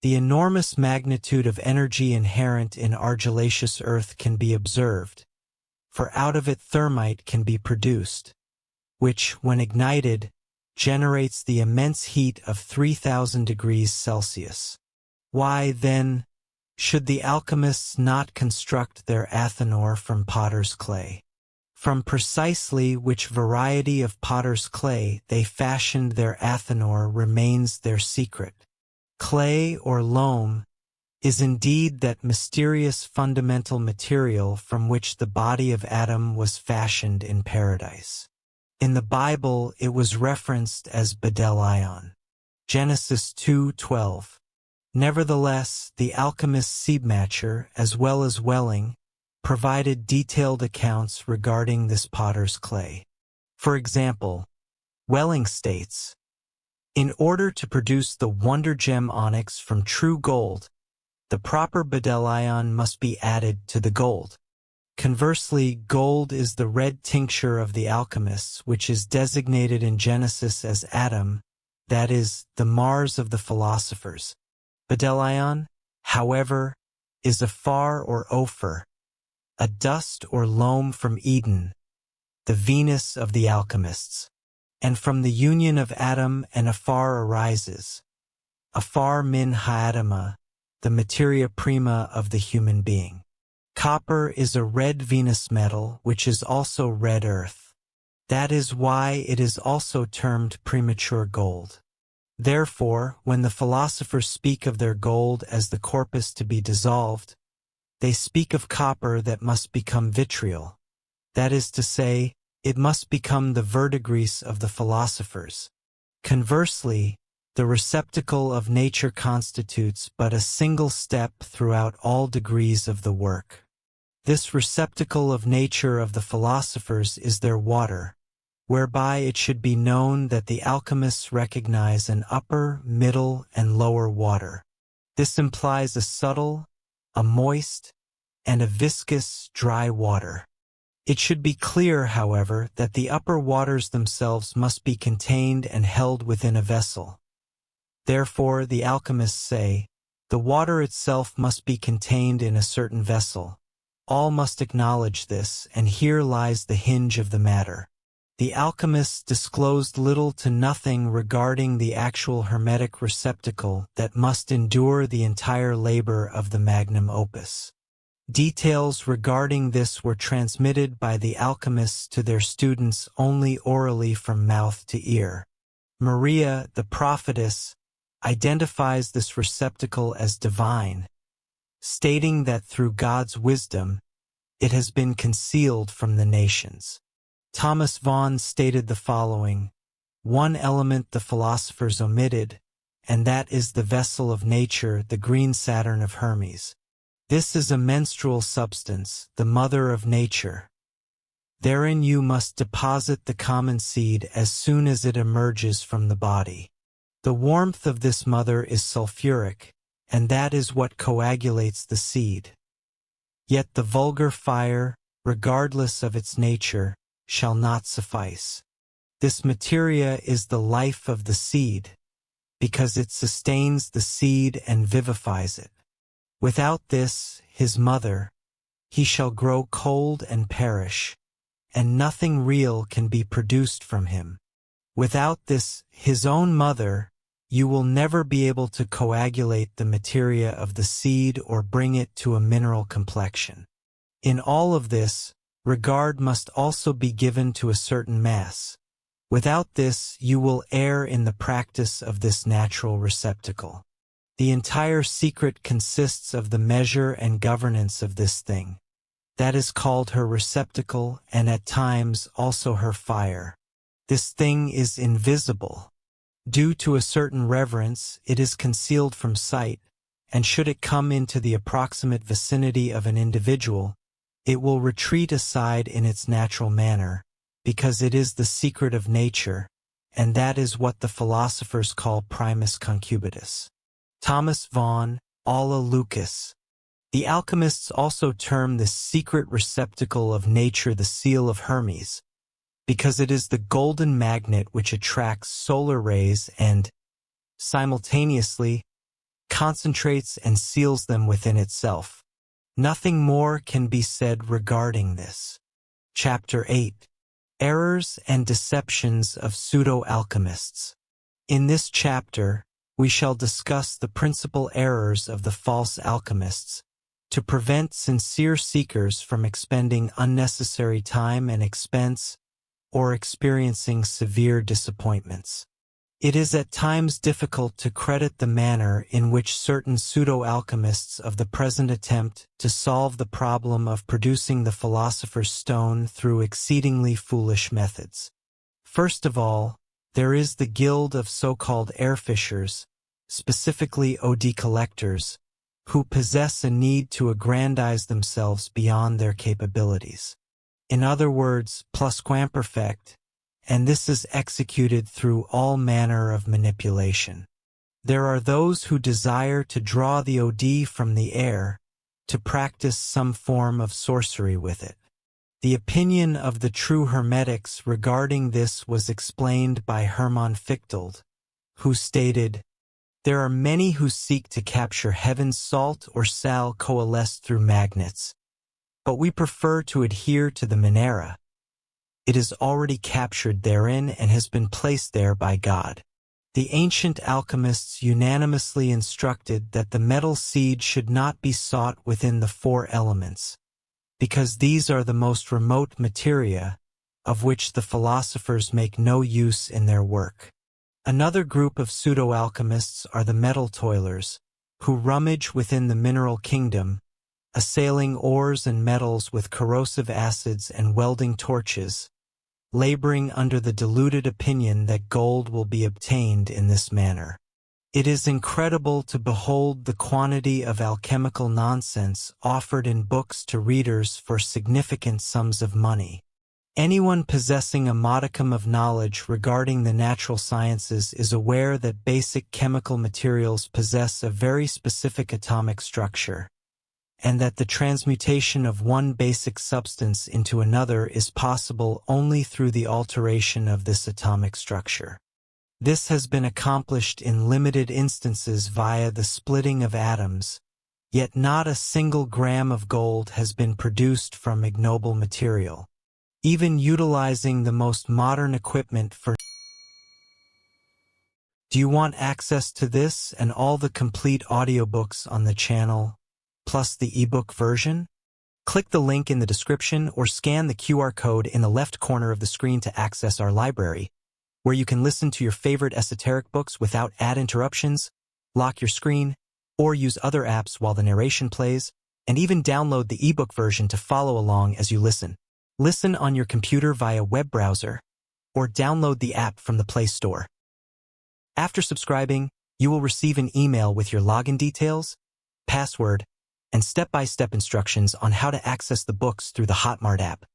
The enormous magnitude of energy inherent in argillaceous earth can be observed, for out of it thermite can be produced, which, when ignited, generates the immense heat of 3,000 degrees Celsius. Why, then, should the alchemists not construct their Athanor from potter's clay? From precisely which variety of potter's clay they fashioned their Athanor remains their secret. Clay or loam is indeed that mysterious fundamental material from which the body of Adam was fashioned in paradise. In the Bible, it was referenced as Bedelion. Genesis 2:12. Nevertheless, the alchemist Siebmacher, as well as Welling, provided detailed accounts regarding this potter's clay. For example, Welling states, "In order to produce the wonder gem onyx from true gold, the proper Bedelion must be added to the gold. Conversely, gold is the red tincture of the alchemists, which is designated in Genesis as Adam, that is, the Mars of the philosophers. Bedelion, however, is a far or ophir, a dust or loam from Eden, the Venus of the alchemists. And from the union of Adam and Afar arises, Afar min haadama, the materia prima of the human being. Copper is a red Venus metal, which is also red earth. That is why it is also termed premature gold. Therefore, when the philosophers speak of their gold as the corpus to be dissolved, they speak of copper that must become vitriol. That is to say, it must become the verdigris of the philosophers. Conversely, the receptacle of nature constitutes but a single step throughout all degrees of the work. This receptacle of nature of the philosophers is their water, whereby it should be known that the alchemists recognize an upper, middle, and lower water. This implies a subtle, a moist, and a viscous, dry water. It should be clear, however, that the upper waters themselves must be contained and held within a vessel. Therefore, the alchemists say, the water itself must be contained in a certain vessel. All must acknowledge this, and here lies the hinge of the matter. The alchemists disclosed little to nothing regarding the actual hermetic receptacle that must endure the entire labor of the magnum opus. Details regarding this were transmitted by the alchemists to their students only orally from mouth to ear. Maria, the prophetess, identifies this receptacle as divine, stating that through God's wisdom, it has been concealed from the nations. Thomas Vaughan stated the following: one element the philosophers omitted, and that is the vessel of nature, the green Saturn of Hermes. This is a menstrual substance, the mother of nature. Therein you must deposit the common seed as soon as it emerges from the body. The warmth of this mother is sulfuric, and that is what coagulates the seed. Yet the vulgar fire, regardless of its nature, shall not suffice. This materia is the life of the seed, because it sustains the seed and vivifies it. Without this, his mother, he shall grow cold and perish, and nothing real can be produced from him. Without this, his own mother, you will never be able to coagulate the materia of the seed or bring it to a mineral complexion. In all of this, regard must also be given to a certain mass. Without this, you will err in the practice of this natural receptacle. The entire secret consists of the measure and governance of this thing. That is called her receptacle, and at times also her fire. This thing is invisible. Due to a certain reverence, it is concealed from sight, and should it come into the approximate vicinity of an individual, it will retreat aside in its natural manner, because it is the secret of nature, and that is what the philosophers call primus concubitus. Thomas Vaughan, Alla Lucas. The alchemists also term this secret receptacle of nature the seal of Hermes, because it is the golden magnet which attracts solar rays and, simultaneously, concentrates and seals them within itself. Nothing more can be said regarding this. Chapter 8. Errors and Deceptions of Pseudo-Alchemists. In this chapter, we shall discuss the principal errors of the false alchemists to prevent sincere seekers from expending unnecessary time and expense or experiencing severe disappointments. It is at times difficult to credit the manner in which certain pseudo-alchemists of the present attempt to solve the problem of producing the philosopher's stone through exceedingly foolish methods. First of all, there is the guild of so-called airfishers, specifically eau-de collectors, who possess a need to aggrandize themselves beyond their capabilities. In other words, plusquamperfect, and this is executed through all manner of manipulation. There are those who desire to draw the eau-de from the air, to practice some form of sorcery with it. The opinion of the true Hermetics regarding this was explained by Hermann Fichtold, who stated, "There are many who seek to capture heaven's salt or sal coalesced through magnets, but we prefer to adhere to the Monera. It is already captured therein and has been placed there by God." The ancient alchemists unanimously instructed that the metal seed should not be sought within the four elements, because these are the most remote materia, of which the philosophers make no use in their work. Another group of pseudo-alchemists are the metal toilers, who rummage within the mineral kingdom, assailing ores and metals with corrosive acids and welding torches, laboring under the deluded opinion that gold will be obtained in this manner. It is incredible to behold the quantity of alchemical nonsense offered in books to readers for significant sums of money. Anyone possessing a modicum of knowledge regarding the natural sciences is aware that basic chemical materials possess a very specific atomic structure, and that the transmutation of one basic substance into another is possible only through the alteration of this atomic structure. This has been accomplished in limited instances via the splitting of atoms, yet not a single gram of gold has been produced from ignoble material. Even utilizing the most modern equipment for... Do you want access to this and all the complete audiobooks on the channel, plus the ebook version? Click the link in the description or scan the QR code in the left corner of the screen to access our library, where you can listen to your favorite esoteric books without ad interruptions, lock your screen, or use other apps while the narration plays, and even download the ebook version to follow along as you listen. Listen on your computer via web browser, or download the app from the Play Store. After subscribing, you will receive an email with your login details, password, and step-by-step instructions on how to access the books through the Hotmart app.